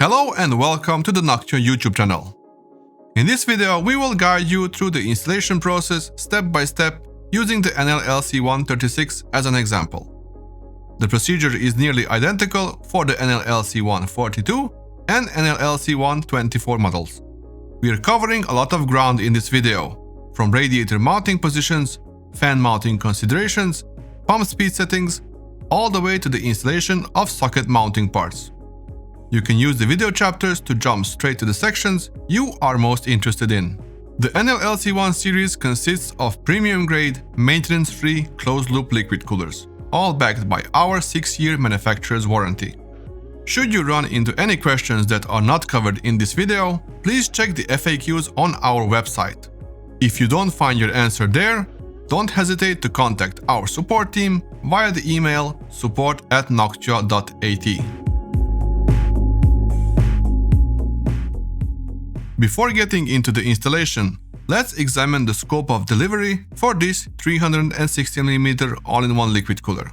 Hello and welcome to the Noctua YouTube channel. In this video, we will guide you through the installation process step by step using the NL-LC1 36 as an example. The procedure is nearly identical for the NL-LC1 42 and NL-LC1 24 models. We are covering a lot of ground in this video, from radiator mounting positions, fan mounting considerations, pump speed settings, all the way to the installation of socket mounting parts. You can use the video chapters to jump straight to the sections you are most interested in. The NL-LC1 series consists of premium-grade, maintenance-free, closed-loop liquid coolers, all backed by our 6-year manufacturer's warranty. Should you run into any questions that are not covered in this video, please check the FAQs on our website. If you don't find your answer there, don't hesitate to contact our support team via the email support@noctua.at. Before getting into the installation, let's examine the scope of delivery for this 360mm all-in-one liquid cooler.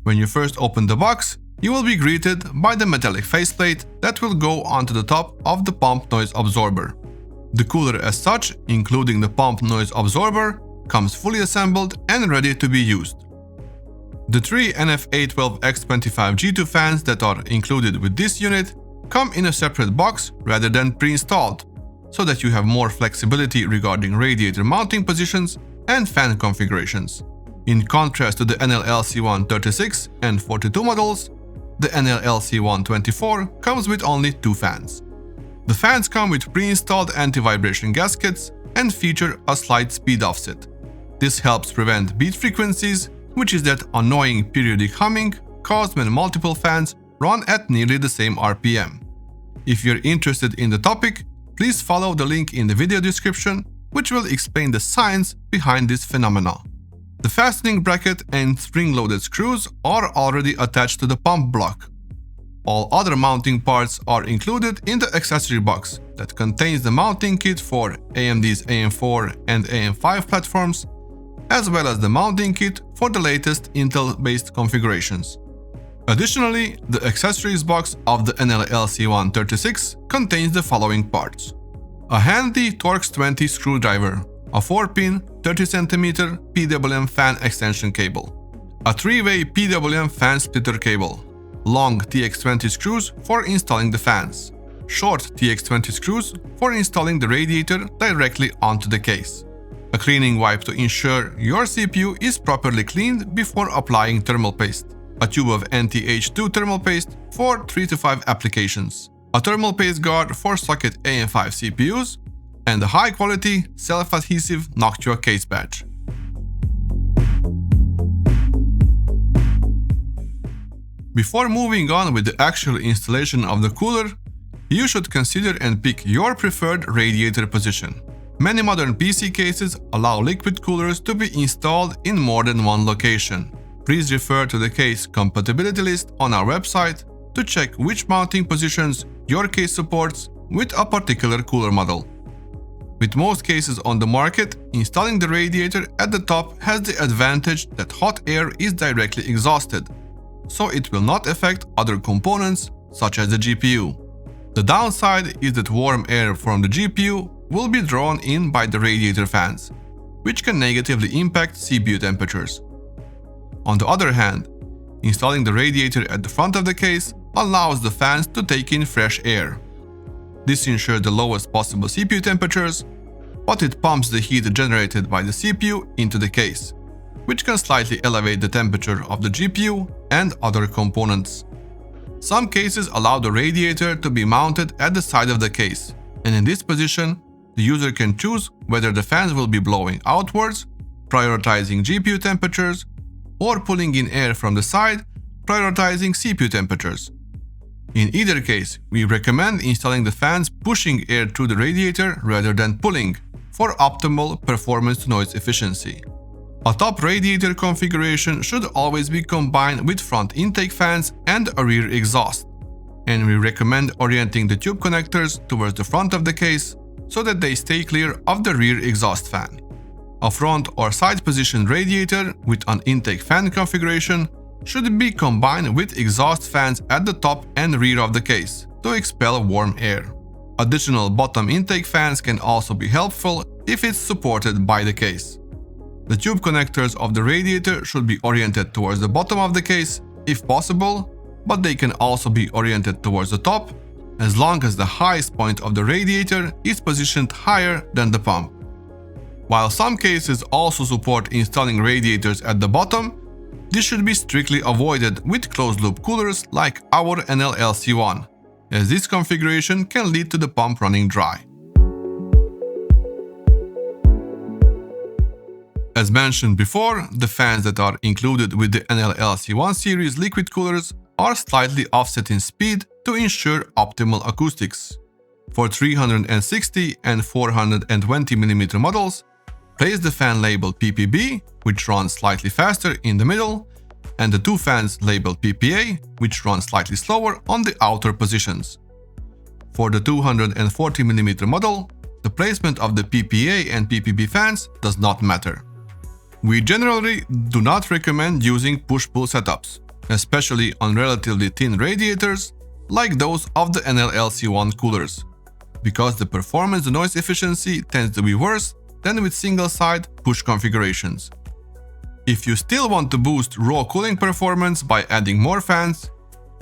When you first open the box, you will be greeted by the metallic faceplate that will go onto the top of the pump noise absorber. The cooler as such, including the pump noise absorber, comes fully assembled and ready to be used. The three NF-A12X25 G2 fans that are included with this unit come in a separate box rather than pre-installed, so that you have more flexibility regarding radiator mounting positions and fan configurations. In contrast to the NL-LC1 36 and 42 models, the NL-LC1 24 comes with only two fans. The fans come with pre-installed anti-vibration gaskets and feature a slight speed offset. This helps prevent beat frequencies, which is that annoying periodic humming caused when multiple fans run at nearly the same RPM. If you're interested in the topic, please follow the link in the video description, which will explain the science behind this phenomenon. The fastening bracket and spring-loaded screws are already attached to the pump block. All other mounting parts are included in the accessory box that contains the mounting kit for AMD's AM4 and AM5 platforms, as well as the mounting kit for the latest Intel-based configurations. Additionally, the accessories box of the NL-LC1 36 contains the following parts: a handy Torx 20 screwdriver, a 4-pin 30cm PWM fan extension cable, a 3-way PWM fan splitter cable, long TX20 screws for installing the fans, short TX20 screws for installing the radiator directly onto the case, a cleaning wipe to ensure your CPU is properly cleaned before applying thermal paste, a tube of NT-H2 thermal paste for 3 to 5 applications, a thermal paste guard for socket AM5 CPUs, and a high-quality, self-adhesive Noctua case badge. Before moving on with the actual installation of the cooler, you should consider and pick your preferred radiator position. Many modern PC cases allow liquid coolers to be installed in more than one location. Please refer to the case compatibility list on our website to check which mounting positions your case supports with a particular cooler model. With most cases on the market, installing the radiator at the top has the advantage that hot air is directly exhausted, so it will not affect other components such as the GPU. The downside is that warm air from the GPU will be drawn in by the radiator fans, which can negatively impact CPU temperatures. On the other hand, installing the radiator at the front of the case allows the fans to take in fresh air. This ensures the lowest possible CPU temperatures, but it pumps the heat generated by the CPU into the case, which can slightly elevate the temperature of the GPU and other components. Some cases allow the radiator to be mounted at the side of the case, and in this position, the user can choose whether the fans will be blowing outwards, prioritizing GPU temperatures, or pulling in air from the side, prioritizing CPU temperatures. In either case, we recommend installing the fans pushing air through the radiator rather than pulling, for optimal performance-to-noise efficiency. A top radiator configuration should always be combined with front intake fans and a rear exhaust, and we recommend orienting the tube connectors towards the front of the case so that they stay clear of the rear exhaust fan. A front or side positioned radiator with an intake fan configuration should be combined with exhaust fans at the top and rear of the case, to expel warm air. Additional bottom intake fans can also be helpful if it's supported by the case. The tube connectors of the radiator should be oriented towards the bottom of the case if possible, but they can also be oriented towards the top as long as the highest point of the radiator is positioned higher than the pump. While some cases also support installing radiators at the bottom, this should be strictly avoided with closed-loop coolers like our NL-LC1, as this configuration can lead to the pump running dry. As mentioned before, the fans that are included with the NL-LC1 series liquid coolers are slightly offset in speed to ensure optimal acoustics. For 360 and 420 mm models, place the fan labeled PPB, which runs slightly faster, in the middle, and the two fans labeled PPA, which run slightly slower, on the outer positions. For the 240 mm model, the placement of the PPA and PPB fans does not matter. We generally do not recommend using push-pull setups, especially on relatively thin radiators like those of the NL-LC1 coolers, because the performance and noise efficiency tends to be worse than with single-side push configurations. If you still want to boost raw cooling performance by adding more fans,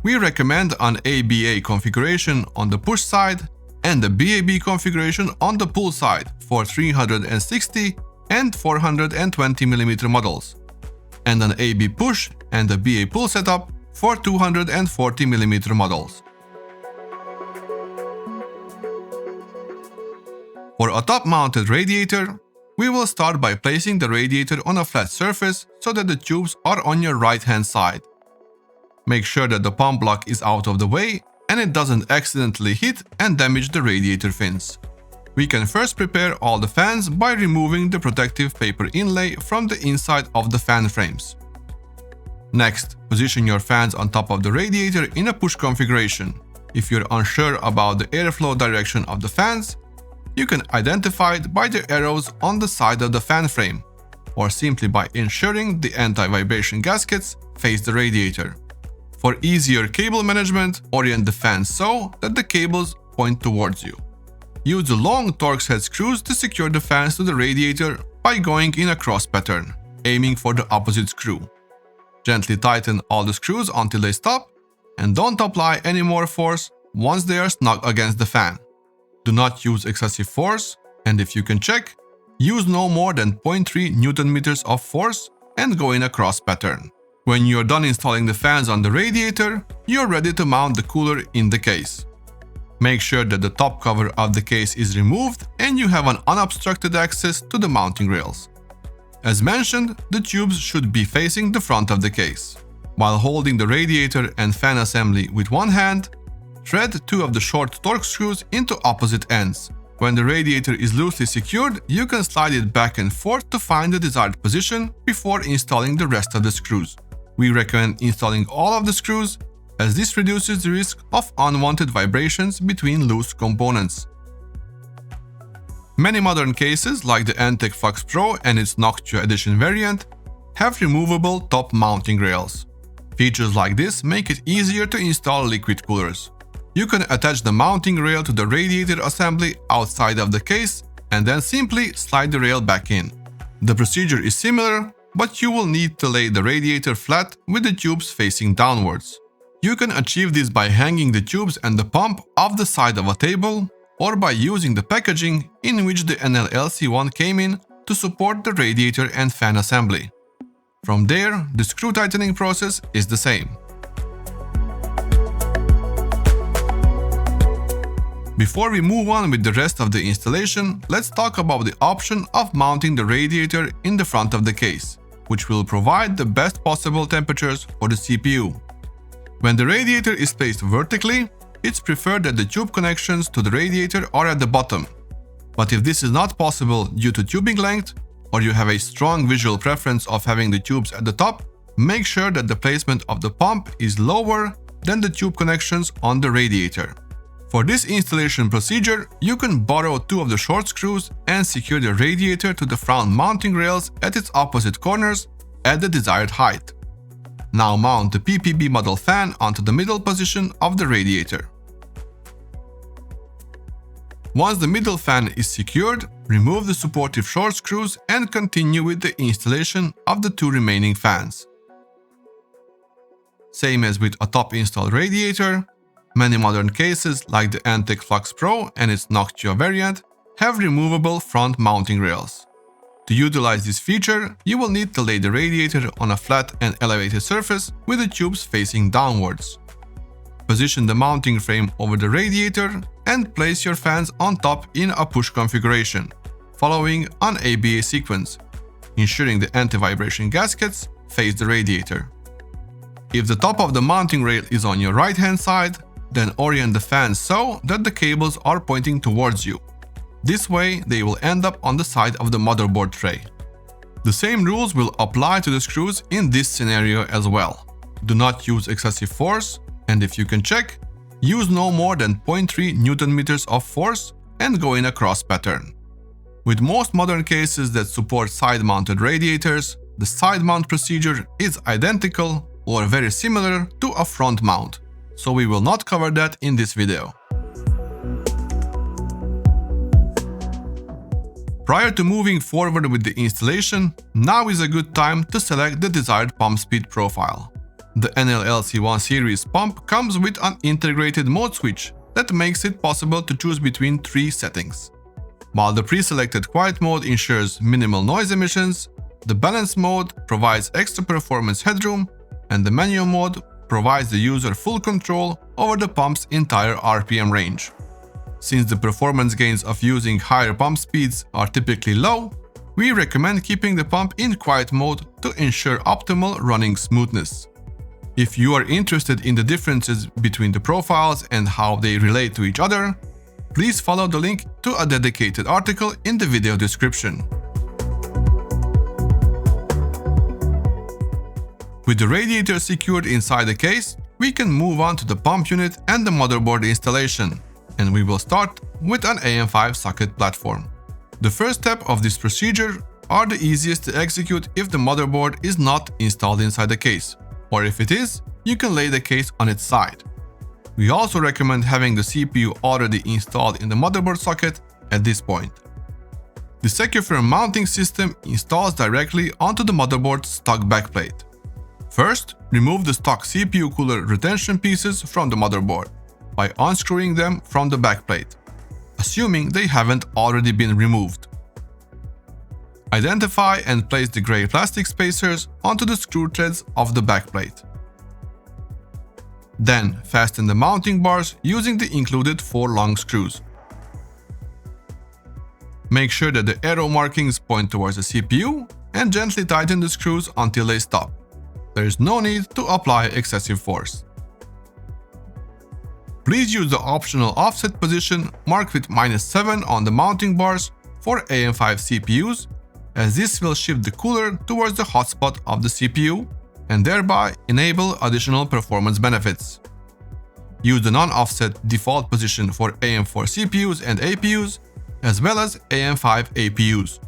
we recommend an ABA configuration on the push side and a BAB configuration on the pull side for 360 and 420 mm models, and an AB push and a BA pull setup for 240 mm models. For a top-mounted radiator, we will start by placing the radiator on a flat surface so that the tubes are on your right-hand side. Make sure that the pump block is out of the way and it doesn't accidentally hit and damage the radiator fins. We can first prepare all the fans by removing the protective paper inlay from the inside of the fan frames. Next, position your fans on top of the radiator in a push configuration. If you're unsure about the airflow direction of the fans, you can identify it by the arrows on the side of the fan frame, or simply by ensuring the anti-vibration gaskets face the radiator. For easier cable management, orient the fans so that the cables point towards you. Use the long Torx head screws to secure the fans to the radiator by going in a cross pattern, aiming for the opposite screw. Gently tighten all the screws until they stop, and don't apply any more force once they are snug against the fan. Do not use excessive force, and if you can check, use no more than 0.3 Nm of force and go in a cross pattern. When you're done installing the fans on the radiator, you're ready to mount the cooler in the case. Make sure that the top cover of the case is removed and you have an unobstructed access to the mounting rails. As mentioned, the tubes should be facing the front of the case. While holding the radiator and fan assembly with one hand, thread two of the short Torx screws into opposite ends. When the radiator is loosely secured, you can slide it back and forth to find the desired position before installing the rest of the screws. We recommend installing all of the screws, as this reduces the risk of unwanted vibrations between loose components. Many modern cases, like the Asetek Fox Pro and its Noctua edition variant, have removable top mounting rails. Features like this make it easier to install liquid coolers. You can attach the mounting rail to the radiator assembly outside of the case and then simply slide the rail back in. The procedure is similar, but you will need to lay the radiator flat with the tubes facing downwards. You can achieve this by hanging the tubes and the pump off the side of a table, or by using the packaging in which the NL-LC1 came in to support the radiator and fan assembly. From there, the screw tightening process is the same. Before we move on with the rest of the installation, let's talk about the option of mounting the radiator in the front of the case, which will provide the best possible temperatures for the CPU. When the radiator is placed vertically, it's preferred that the tube connections to the radiator are at the bottom. But if this is not possible due to tubing length, or you have a strong visual preference of having the tubes at the top, make sure that the placement of the pump is lower than the tube connections on the radiator. For this installation procedure, you can borrow two of the short screws and secure the radiator to the front mounting rails at its opposite corners at the desired height. Now mount the PPB model fan onto the middle position of the radiator. Once the middle fan is secured, remove the supportive short screws and continue with the installation of the two remaining fans. Same as with a top installed radiator, many modern cases like the Asetek Flux Pro and its Noctua variant have removable front mounting rails. To utilize this feature, you will need to lay the radiator on a flat and elevated surface with the tubes facing downwards. Position the mounting frame over the radiator and place your fans on top in a push configuration, following an ABA sequence, ensuring the anti-vibration gaskets face the radiator. If the top of the mounting rail is on your right-hand side, then orient the fans so that the cables are pointing towards you. This way, they will end up on the side of the motherboard tray. The same rules will apply to the screws in this scenario as well. Do not use excessive force, and if you can check, use no more than 0.3 Nm of force and go in a cross pattern. With most modern cases that support side-mounted radiators, the side mount procedure is identical or very similar to a front mount, so we will not cover that in this video. Prior to moving forward with the installation, now is a good time to select the desired pump speed profile. The NL-LC1 series pump comes with an integrated mode switch that makes it possible to choose between 3 settings. While the pre-selected quiet mode ensures minimal noise emissions, the balance mode provides extra performance headroom, and the manual mode provides the user full control over the pump's entire RPM range. Since the performance gains of using higher pump speeds are typically low, we recommend keeping the pump in quiet mode to ensure optimal running smoothness. If you are interested in the differences between the profiles and how they relate to each other, please follow the link to a dedicated article in the video description. With the radiator secured inside the case, we can move on to the pump unit and the motherboard installation, and we will start with an AM5 socket platform. The first step of this procedure are the easiest to execute if the motherboard is not installed inside the case, or if it is, you can lay the case on its side. We also recommend having the CPU already installed in the motherboard socket at this point. The Secufirm mounting system installs directly onto the motherboard's stock backplate. First, remove the stock CPU cooler retention pieces from the motherboard by unscrewing them from the backplate, assuming they haven't already been removed. Identify and place the gray plastic spacers onto the screw threads of the backplate. Then, fasten the mounting bars using the included 4 long screws. Make sure that the arrow markings point towards the CPU and gently tighten the screws until they stop. There is no need to apply excessive force. Please use the optional offset position marked with -7 on the mounting bars for AM5 CPUs, as this will shift the cooler towards the hotspot of the CPU and thereby enable additional performance benefits. Use the non-offset default position for AM4 CPUs and APUs, as well as AM5 APUs.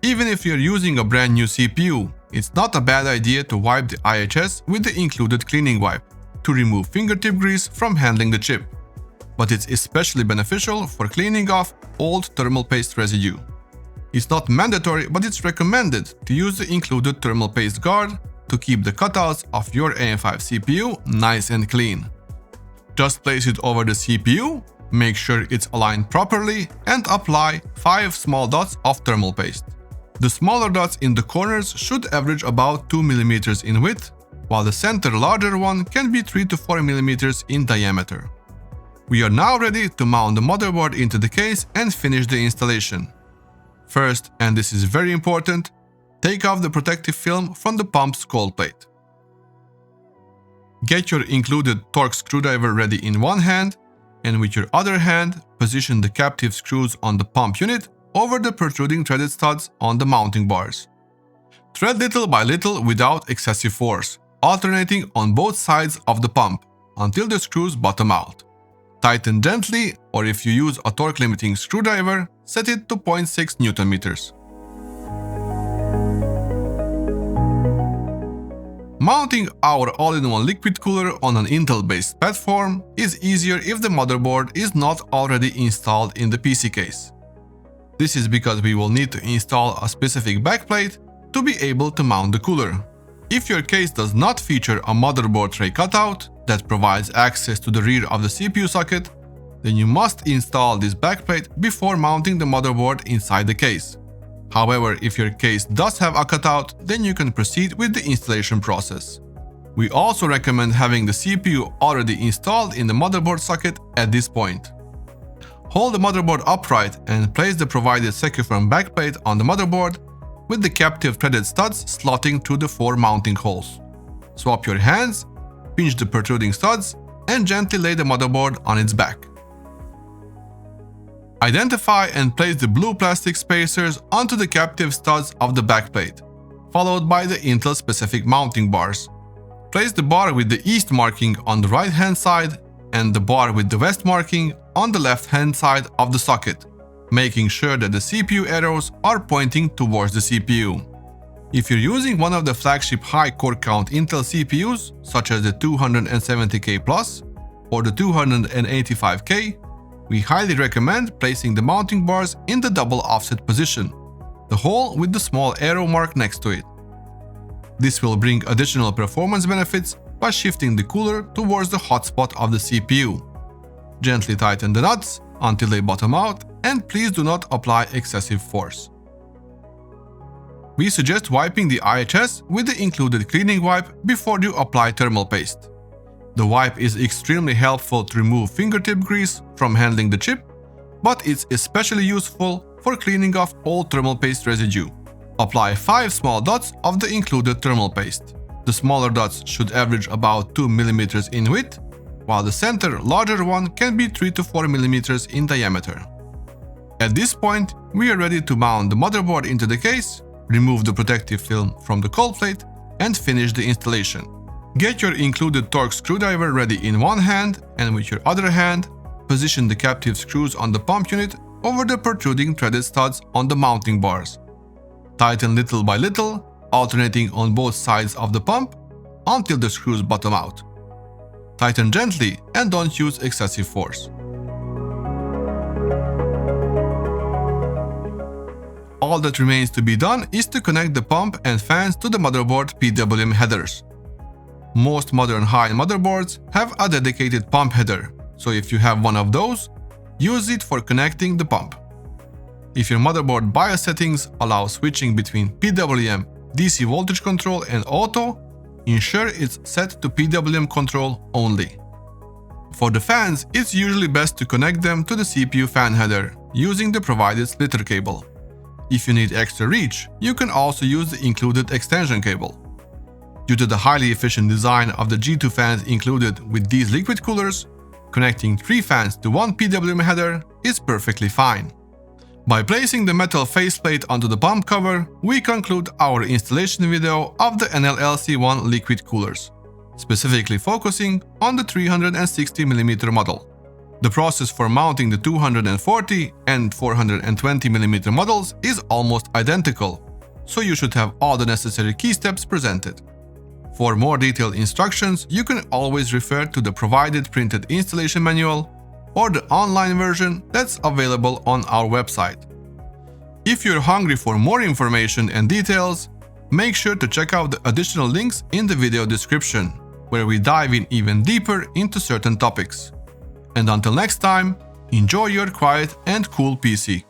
Even if you're using a brand new CPU, it's not a bad idea to wipe the IHS with the included cleaning wipe to remove fingertip grease from handling the chip, but it's especially beneficial for cleaning off old thermal paste residue. It's not mandatory, but it's recommended to use the included thermal paste guard to keep the cutouts of your AM5 CPU nice and clean. Just place it over the CPU, make sure it's aligned properly, and apply 5 small dots of thermal paste. The smaller dots in the corners should average about 2 mm in width, while the center larger one can be 3 to 4 mm in diameter. We are now ready to mount the motherboard into the case and finish the installation. First, and this is very important, take off the protective film from the pump's cold plate. Get your included Torx screwdriver ready in one hand, and with your other hand, position the captive screws on the pump unit over the protruding threaded studs on the mounting bars. Thread little by little without excessive force, alternating on both sides of the pump until the screws bottom out. Tighten gently, or if you use a torque limiting screwdriver, set it to 0.6 Nm. Mounting our all-in-one liquid cooler on an Intel-based platform is easier if the motherboard is not already installed in the PC case. This is because we will need to install a specific backplate to be able to mount the cooler. If your case does not feature a motherboard tray cutout that provides access to the rear of the CPU socket, then you must install this backplate before mounting the motherboard inside the case. However, if your case does have a cutout, then you can proceed with the installation process. We also recommend having the CPU already installed in the motherboard socket at this point. Hold the motherboard upright and place the provided Secufirm backplate on the motherboard with the captive threaded studs slotting through the 4 mounting holes. Swap your hands, pinch the protruding studs, and gently lay the motherboard on its back. Identify and place the blue plastic spacers onto the captive studs of the backplate, followed by the Intel-specific mounting bars. Place the bar with the east marking on the right-hand side and the bar with the west marking on the left-hand side of the socket, making sure that the CPU arrows are pointing towards the CPU. If you're using one of the flagship high core count Intel CPUs, such as the 270K Plus or the 285K, we highly recommend placing the mounting bars in the double offset position, the hole with the small arrow mark next to it. This will bring additional performance benefits by shifting the cooler towards the hotspot of the CPU. Gently tighten the nuts until they bottom out, and please do not apply excessive force. We suggest wiping the IHS with the included cleaning wipe before you apply thermal paste. The wipe is extremely helpful to remove fingertip grease from handling the chip, but it's especially useful for cleaning off all thermal paste residue. Apply 5 small dots of the included thermal paste. The smaller dots should average about 2 mm in width, while the center, larger one can be 3 to 4 mm in diameter. At this point, we are ready to mount the motherboard into the case, remove the protective film from the cold plate, and finish the installation. Get your included Torx screwdriver ready in one hand, and with your other hand, position the captive screws on the pump unit over the protruding threaded studs on the mounting bars. Tighten little by little, alternating on both sides of the pump until the screws bottom out. Tighten gently and don't use excessive force. All that remains to be done is to connect the pump and fans to the motherboard PWM headers. Most modern high-end motherboards have a dedicated pump header, so if you have one of those, use it for connecting the pump. If your motherboard BIOS settings allow switching between PWM, DC voltage control and auto, ensure it's set to PWM control only. For the fans, it's usually best to connect them to the CPU fan header using the provided splitter cable. If you need extra reach, you can also use the included extension cable. Due to the highly efficient design of the G2 fans included with these liquid coolers, connecting 3 fans to one PWM header is perfectly fine. By placing the metal faceplate onto the pump cover, we conclude our installation video of the NL-LC1 liquid coolers, specifically focusing on the 360mm model. The process for mounting the 240 and 420mm models is almost identical, so you should have all the necessary key steps presented. For more detailed instructions, you can always refer to the provided printed installation manual or the online version that's available on our website. If you're hungry for more information and details, make sure to check out the additional links in the video description, where we dive in even deeper into certain topics. And until next time, enjoy your quiet and cool PC.